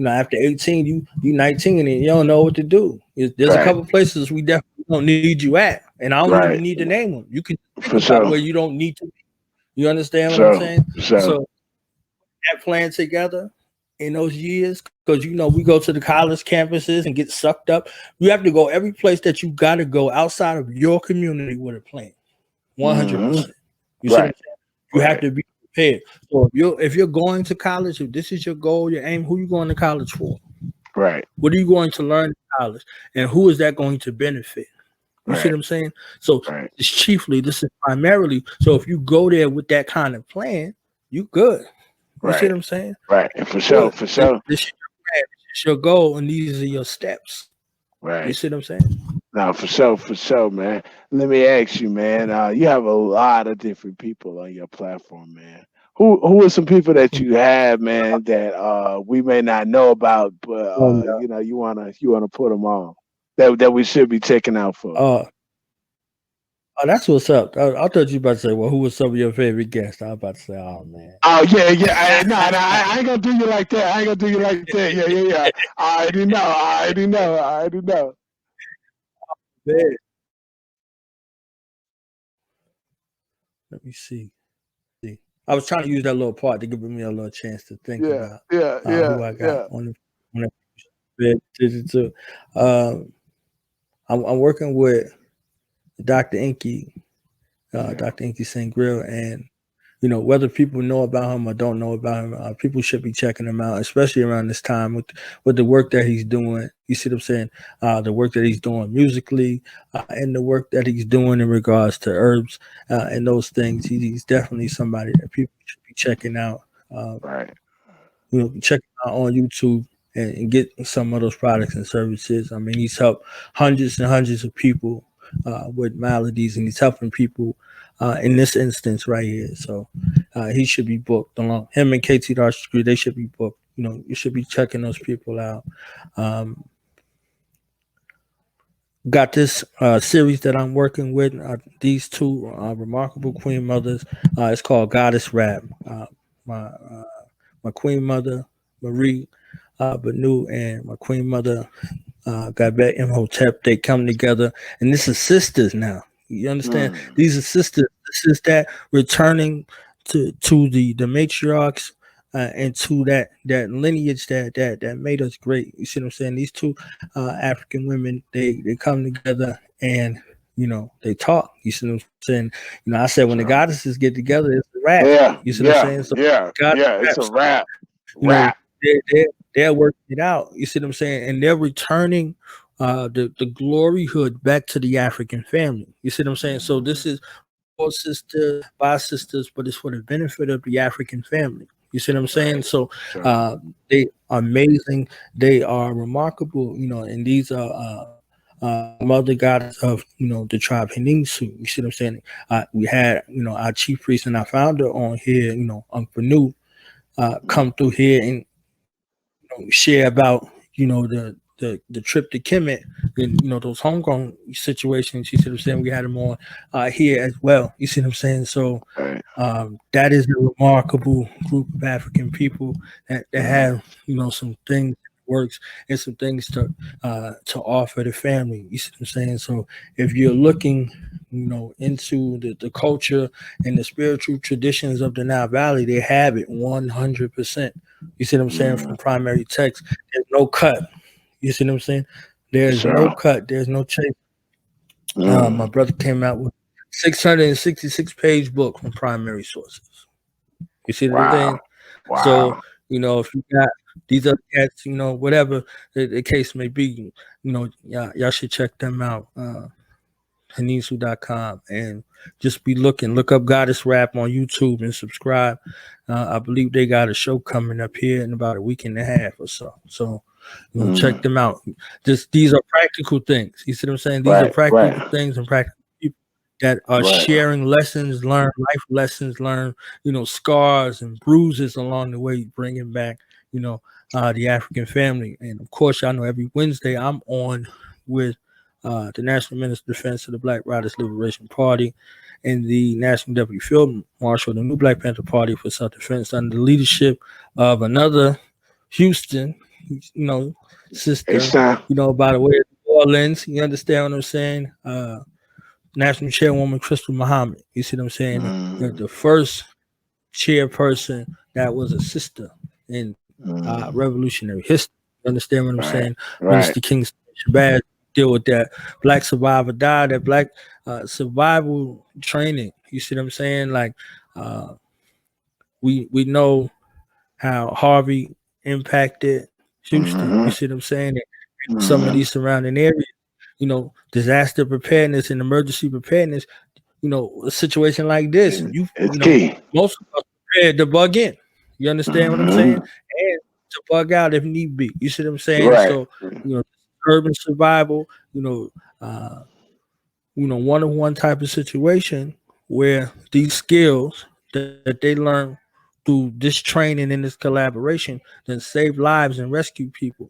after 18, you 19 and you don't know what to do. There's a Right. couple places we definitely don't need you at, and I don't even Right. need to name them. You can think For about sure. where you don't need to be. You understand what I'm So. saying? So. So that plan together in those years, because we go to the college campuses and get sucked up. You have to go every place that you got to go outside of your community with a plan. Hmm. 100%. You see what I'm Right. saying? You have Right. to be prepared. So if you're going to college, if this is your goal, your aim, who you going to college for? Right. What are you going to learn in college? And who is that going to benefit? You see Right. what I'm saying? So Right. this is primarily. So if you go there with that kind of plan, you good. You see Right. what I'm saying? Right. And for sure. Good. For This sure. is your plan. This is your goal, and these are your steps. You Right. see what I'm saying? No, for sure, man. Let me ask you, man. You have a lot of different people on your platform, man. Who are some people that you have, man, that we may not know about, but Oh, yeah. you wanna put them on that we should be checking out for? Uh, oh, that's what's up. I thought you about to say, well, who was some of your favorite guests? I was about to say, oh man. Oh yeah, yeah. I ain't gonna do you like that. I ain't gonna do you like that. Yeah, yeah, yeah. I already know. I already know. I already know. Man, let me see. I was trying to use that little part to give me a little chance to think Yeah, about yeah, yeah, who I got yeah. on the bed to. Um, I'm working with Dr. Inky, Yeah. Dr. Inky St. Grill, and whether people know about him or don't know about him, people should be checking him out, especially around this time with the work that he's doing. You see what I'm saying? The work that he's doing musically, and the work that he's doing in regards to herbs and those things. He's definitely somebody that people should be checking out. Um, Right. check him out on YouTube and get some of those products and services. I mean, he's helped hundreds and hundreds of people with maladies, and he's helping people in this instance right here. So he should be booked along him and KT Darstreet. They should be booked. You should be checking those people out. Um, got this series that I'm working with. These two remarkable queen mothers. It's called Goddess Rap. My my queen mother Marie Banu and my queen mother Gabet Imhotep. They come together, and this is sisters now. You understand? Mm. These are sisters. This is that returning to the matriarchs. And to that lineage that made us great. You see what I'm saying? These two African women, they come together and they talk. You see what I'm saying? I said when the Sure. goddesses get together, it's a rap. Yeah, You see what I'm yeah, saying? So yeah, God yeah. It's rap. a So rap. you know Rap. they're working it out. You see what I'm saying? And they're returning the gloryhood back to the African family. You see what I'm saying? So Hmm. this is for sisters, by sisters, but it's for the benefit of the African family. You see what I'm saying? Right. So Sure. uh, they are amazing. They are remarkable. And these are mother goddess of the tribe Henisu. You see what I'm saying? We had our chief priest and our founder on here. Uncle Nu Mm. come through here and share about the trip to Kemet and those homegrown situations. You see what I'm saying? We had them on here as well. You see what I'm saying? So Right. that is a remarkable group of African people that Mm. have some things works and some things to offer the family. You see what I'm saying? So if you're looking into the culture and the spiritual traditions of the Nile Valley, they have it 100%. You see what I'm saying? Mm. From primary text, there's no cut. You see what I'm saying? There's no Sure. cut. There's no chase. My Mm. brother came out with 666-page book from primary sources. You see what I'm saying? Wow. So, Wow. if you got these other cats, whatever the case may be, y'all should check them out. Hanisu.com and just be looking. Look up Goddess Rap on YouTube and subscribe. I believe they got a show coming up here in about a week and a half or so. So, check Mm. them out. Just these are practical things. You see what I'm saying? These are Right. practical Right. things and practical people that are Right. sharing lessons learned, life lessons learned, scars and bruises along the way, bringing back, the African family. And of course, y'all know every Wednesday I'm on with the National Minister of Defense of the Black Riders Liberation Party and the National Deputy Field Marshal of the New Black Panther Party for Self-Defense under the leadership of another Houston, It's sister, time. by the way of New Orleans. You understand what I'm saying? National Chairwoman Crystal Muhammad. You see what I'm saying? Mm. The first chairperson that was a sister in Mm. revolutionary history. You understand what I'm Right. saying? Right. Minister King Shabazz deal with that black survivor died, that black survival training. You see what I'm saying? Like uh, we know how Harvey impacted Houston. You Mm-hmm. see what I'm saying? And some of Mm-hmm. these surrounding areas, disaster preparedness and emergency preparedness. A situation like this, It's key. most of us prepared to bug in. You understand what I'm saying? Mm-hmm. And to bug out if need be. You see what I'm saying? Right. So, urban survival, uh, one-on-one type of situation where these skills that they learn through this training and this collaboration then save lives and rescue people.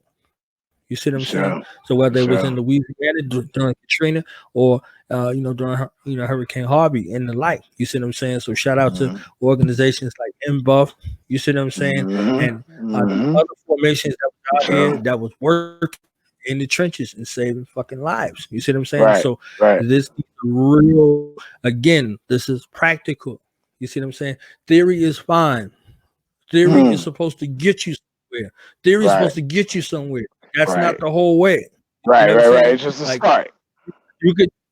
You see what I'm saying? Sure. So whether it was in Sure. Louisiana during Katrina or during Hurricane Harvey and the like. You see what I'm saying? So shout out to Mm-hmm. organizations like MBuff. You see what I'm saying? Mm-hmm. And these Mm-hmm. other formations that was out here Sure. that was working in the trenches and saving fucking lives. You see what I'm saying? Right. So Right. this is real. Again, this is practical. You see what I'm saying? Theory is fine. Theory is Mm. supposed to get you somewhere. Theory is Right. supposed to get you somewhere. That's not Right. the whole way. You Right. know what I'm Right. Right. saying? It's just a Like start.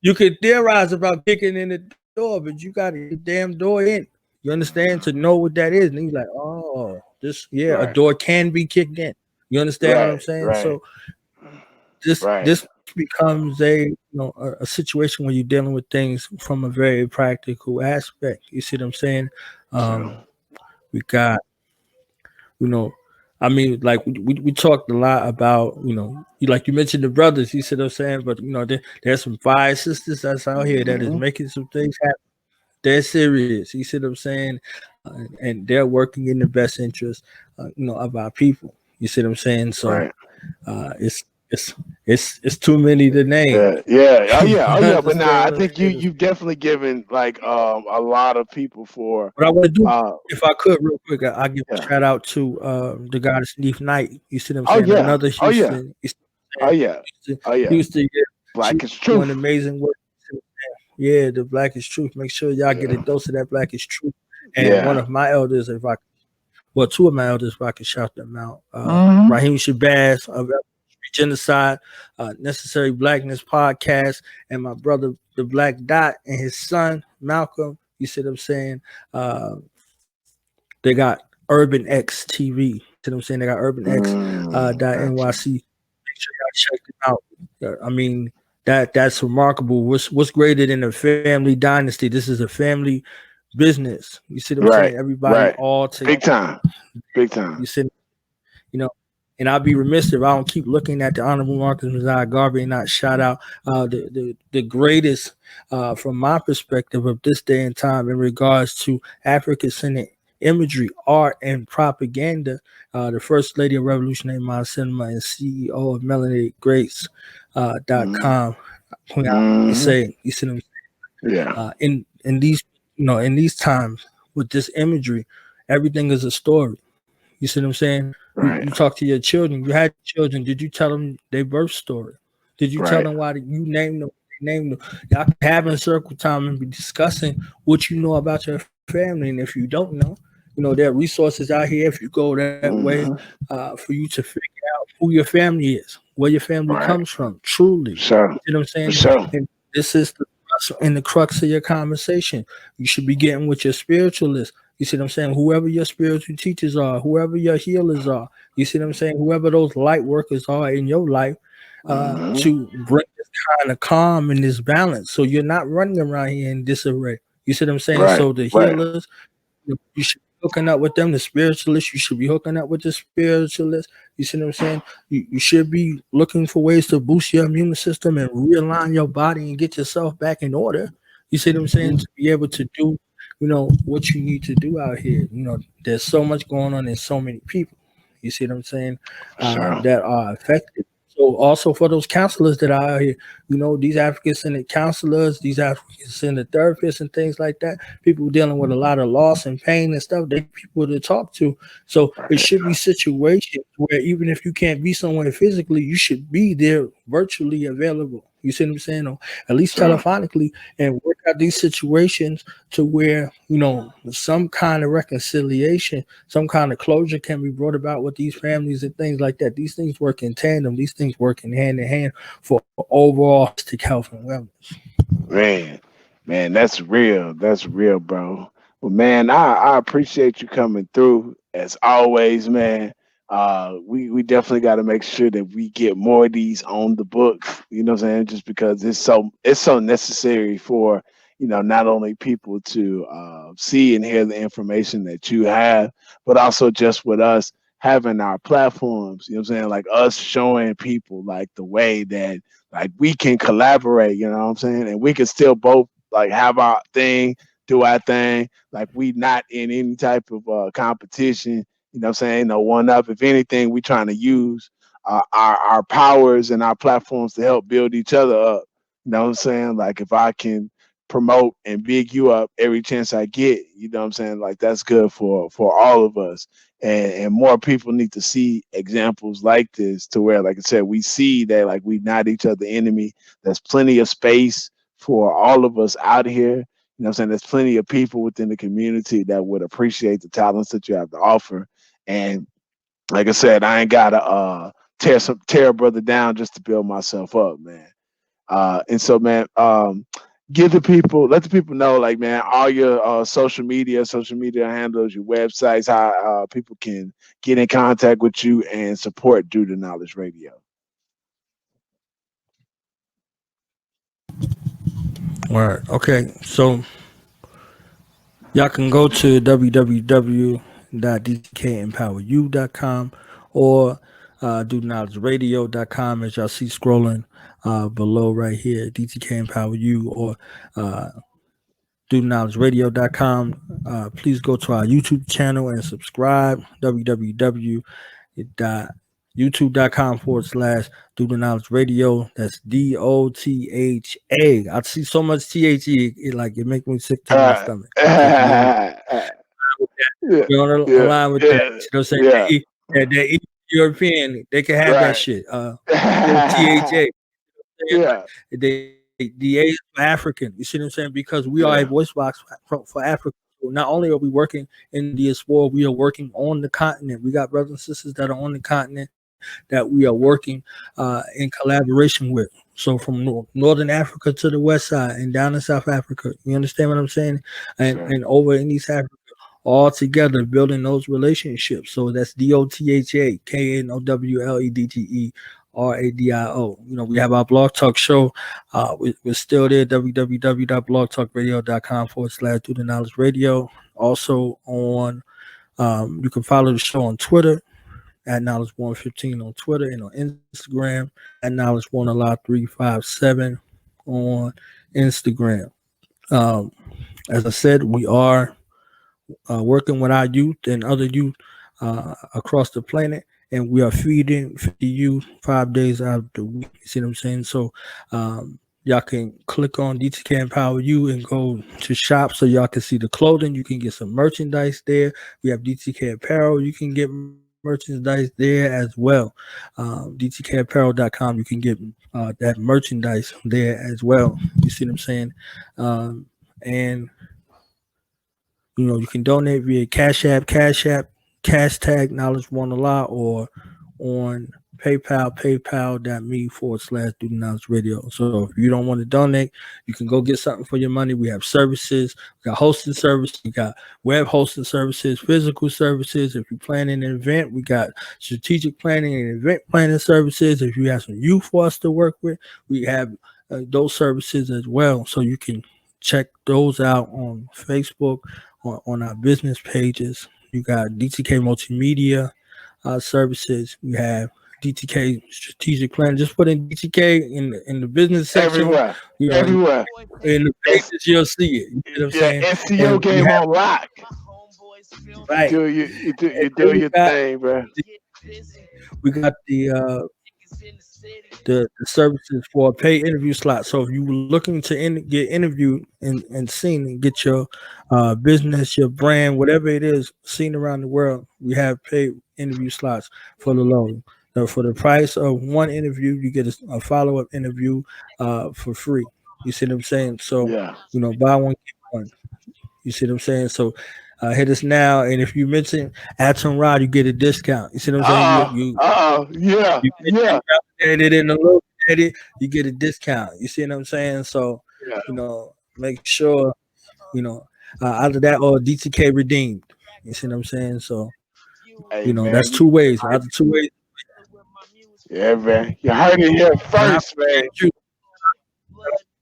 you could theorize about kicking in the door, but you got to get the damn door in. You understand? To know what that is, and he's like, oh, this, yeah, a Right. door can be kicked in. You understand what Right. I'm saying? Right. So this Right. becomes a situation where you're dealing with things from a very practical aspect. You see what I'm saying? Sure. We got you know I mean, like we talked a lot about, like you mentioned the brothers, you see what I'm saying, but there's some fire sisters that's out here that is Mm-hmm. making some things happen. They're serious, you see what I'm saying, and they're working in the best interest of our people. You see what I'm saying? So Right. it's it's too many to name. Yeah, yeah, oh You yeah, oh yeah. But understand nah, what I I'm think saying? you've definitely given like a lot of people for What I want to do, uh if I could, real quick, I give a yeah. shout out to the goddess Neef Knight. You see what I'm Oh saying? yeah, Another oh yeah, Houston. You see what oh I'm yeah, saying? oh yeah. Houston, yeah. She Black is doing truth. amazing work. Yeah, the Black is Truth. Make sure y'all get a Yeah, dose of that Black is Truth. And one yeah. of my elders, well, two of my elders, if I can shout them out, Hmm. Raheem Shabazz of Genocide, Necessary Blackness podcast, and my brother, the Black Dot, and his son, Malcolm. You see what I'm saying? Uh, they got Urban X TV. You see what I'm saying? They got Urban X dot Gotcha. NYC. Make sure y'all check them out. I mean, that's remarkable. What's greater than a family dynasty? This is a family business. You see what I'm saying? Right, Everybody right. all together. Big time, big You time. see, you know, and I'd be remiss if I don't keep looking at the Honorable Marcus Messiah Garvey and not shout out the greatest from my perspective of this day and time in regards to African centered imagery, art, and propaganda. The First Lady of Revolutionary Mind Cinema and CEO of Melanated Grace Mm-hmm. .com. Queen Mm-hmm. say, you see them Yeah. in these in these times with this imagery, everything is a story. You see what I'm saying? You Right, talk to your children. You had children. Did you tell them their birth story? Did you tell right. them why you named them? Name them. Y'all can have in circle time and be discussing what you know about your family. And if you don't know, there are resources out here. If you go that way, Mm-hmm. for you to figure out who your family is, where your family Right. comes from, truly. Sure. You see what I'm For saying? sure. And this is the crux of your conversation. You should be getting with your spiritualist. You see what I'm saying? Whoever your spiritual teachers are, whoever your healers are, you see what I'm saying? Whoever those light workers are in your life, Mm-hmm. to bring this kind of calm and this balance. So you're not running around here in disarray. You see what I'm saying? Right, So the right. healers, you should be hooking up with them. The spiritualists, you should be hooking up with the spiritualists. You see what I'm saying? You should be looking for ways to boost your immune system and realign your body and get yourself back in order. You see what I'm saying? To be able to do, what you need to do out here. There's so much going on in so many people. You see what I'm saying? Sure. That are affected. So also for those counselors that are out here, these African centered counselors, these African centered therapists and things like that, people dealing with a lot of loss and pain and stuff, they need people to talk to. So it Right. should be situations where even if you can't be somewhere physically, you should be there virtually available. You see what I'm saying? Or at least Sure. telephonically, and work out these situations to where, some kind of reconciliation, some kind of closure can be brought about with these families and things like that. These things work in tandem. These things work in hand for overall holistic health and wellness. Man, man, that's real. That's real, bro. Well, man, I appreciate you coming through as always, man. We definitely got to make sure that we get more of these on the books. You know what I'm saying? Just because it's so necessary for not only people to see and hear the information that you have, but also just with us having our platforms. You know what I'm saying? Like us showing people like the way that like we can collaborate, you know what I'm saying? And we can still both like have our thing, do our thing. Like we not in any type of competition, you know what I'm saying? No one up. If anything, we trying to use our powers and our platforms to help build each other up. You know what I'm saying? Like if I can promote and big you up every chance I get, you know what I'm saying? Like that's good for all of us. And more people need to see examples like this to where, like I said, we see that like we not each other enemy. There's plenty of space for all of us out here. You know what I'm saying? There's plenty of people within the community that would appreciate the talents that you have to offer. And like I said, I ain't gotta tear a brother down just to build myself up, man. And so, man, give the people, let the people know, like, man, all your social media handles, your websites, how people can get in contact with you and support Due to Knowledge Radio. All right. Okay. So y'all can go to www.dtgempoweryou.com or do-knowledge-radio.com as y'all see scrolling below right here, DTK Empower You or uh, do-knowledge-radio.com. Please go to our YouTube channel and subscribe, www.youtube.com/. Do the Knowledge Radio. That's DOTHA. I see so much THE, it make me sick to my stomach. Okay, so y'all Yeah, be on the yeah, line with that. yeah, You know what I'm saying? yeah, That European, they can have that right. shit. Little THA. Yeah, The A is for African. You see what I'm saying? Because we are a yeah, voice box for Africa. So not only are we working in the diaspora, we are working on the continent. We got brothers and sisters that are on the continent that we are working in collaboration with. So from northern Africa to the west side and down in South Africa. You understand what I'm saying? sure. And over in East Africa, all together building those relationships. So that's DOTHA, KNOWLEDGERADIO. You know, we have our blog talk show. We're still there, www.blogtalkradio.com /Do the Knowledge Radio. Also on, you can follow the show on Twitter at Knowledge115 on Twitter and on Instagram at Knowledge1Allah357 on Instagram. Um, as I said, we are working with our youth and other youth across the planet, and we are feeding 50 youth 5 days out of the week. You see what I'm saying? So y'all can click on DTK Empower You and go to shop so y'all can see the clothing. You can get some merchandise there. We have DTK Apparel. You can get merchandise there as well. DTKapparel.com. You can get that merchandise there as well. You see what I'm saying? And you can donate via Cash App, Cash Tag Knowledge One a lot, or on PayPal, paypal.me /Do the Knowledge Radio. So if you don't want to donate, you can go get something for your money. We have services, we got hosting services, we got web hosting services, physical services. If you're planning an event, we got strategic planning and event planning services. If you have some youth for us to work with, we have those services as well. So you can check those out on Facebook, on our business pages. You got DTK Multimedia Services. You have DTK Strategic Plan. Just put in DTK in the business section. Everywhere, You know, everywhere. in the It's, pages you'll see it. You see what I'm yeah, saying? SEO And we game have on lock. You right. do And you then do your thing, bro. we got the services for a paid interview slot. So if you're looking to get interviewed and seen and get your business, your brand, whatever it is, seen around the world, we have paid interview slots for the low. For the price of one interview, you get a follow-up interview for free. You see what I'm saying? So, Yeah. buy one, get one. You see what I'm saying? So hit us now. And if you mention Atum Rod, you get a discount. You see what I'm saying? Yeah, You yeah, mentioned it in the look at it, you get a discount. You see what I'm saying? So, yeah. make sure, either that or DTK redeemed. You see what I'm saying? So, Hey man, that's two ways. Either two ways. yeah, man. You heard it here And I first, man. appreciate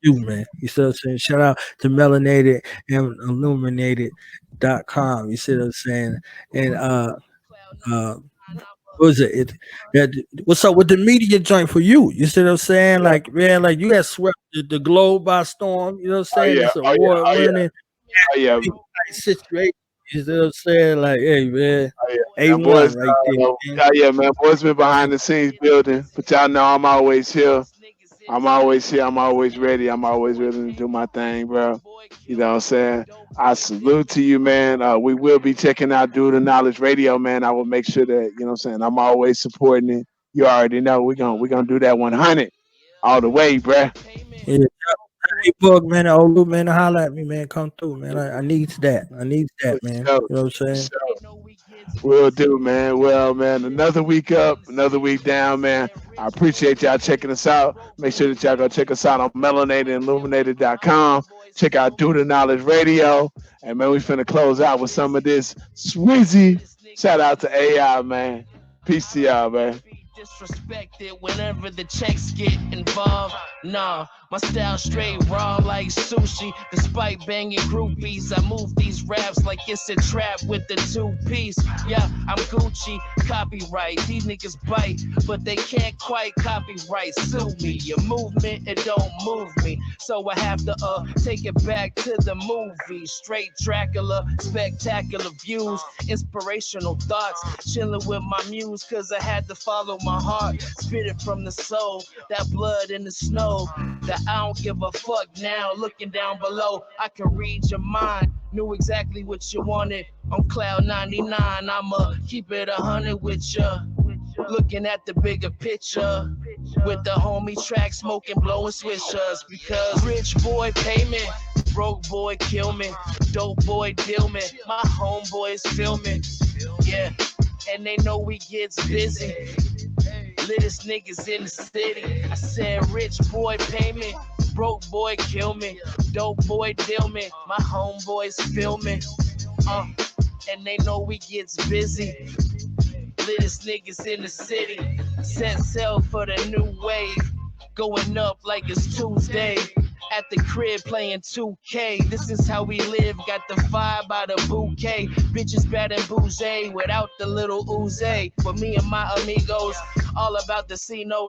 you, man. You see what I'm saying? Shout out to Melanated and Illuminated.com. You see what I'm saying? And uh what was it? What's up with the media joint for you? You see what I'm saying? Yeah. Like, man, like you got swept the globe by storm. You know what I'm Oh saying? yeah. This Oh yeah. award Oh yeah. winning Oh yeah. situation. You see what I'm saying? Like, hey, man, Oh yeah. And A1 boys, right there, man. oh yeah, man. Boys been behind the scenes building, but y'all know I'm always here. I'm always here. I'm always ready. I'm always ready to do my thing, bro. You know what I'm saying? I salute to you, man. We will be checking out Do the Knowledge Radio, man. I will make sure that, you know what I'm saying, I'm always supporting it. You already know we're gonna do that 100 all the way, bruh. Yeah. Hey, Book, man, old Lou, man, holler at me, man. Come through, man. I needs that. I needs For that, man. sure. You know what I'm For saying? sure. Will do, man. Well, man, another week up, another week down, man. I appreciate y'all checking us out. Make sure that y'all go check us out on melanatedandilluminated.com. Check out Do the Knowledge Radio. And, man, we finna close out with some of this Swizzy. Shout out to AI, man. Peace to y'all, man. Disrespected whenever the checks get involved. Nah, my style straight raw like sushi. Despite banging groupies, I move these raps like it's a trap with the two-piece. Yeah, I'm Gucci, copyright. These niggas bite, but they can't quite copyright. Sue me, your movement, it don't move me. So I have to take it back to the movie. Straight Dracula, spectacular views, inspirational thoughts. Chilling with my muse, cause I had to follow my heart. Spit it from the soul, that blood in the snow. That I don't give a fuck now. Looking down below, I can read your mind. Knew exactly what you wanted. On cloud 99, I'ma keep it 100 with ya. Looking at the bigger picture. With the homie track smoking, blowing swishers. Because rich boy pay me, broke boy kill me, dope boy deal me. My homeboys feel me, yeah, and they know we gets busy. Littest niggas in the city. I said rich boy pay me, broke boy kill me, dope boy deal me. My homeboys feel me, and they know we gets busy. Littest niggas in the city. Set sail for the new wave. Going up like it's Tuesday. At the crib playing 2K. This is how we live. Got the vibe by the bouquet. Bitches bad and bougie without the little ooze. But me and my amigos, all about the C note.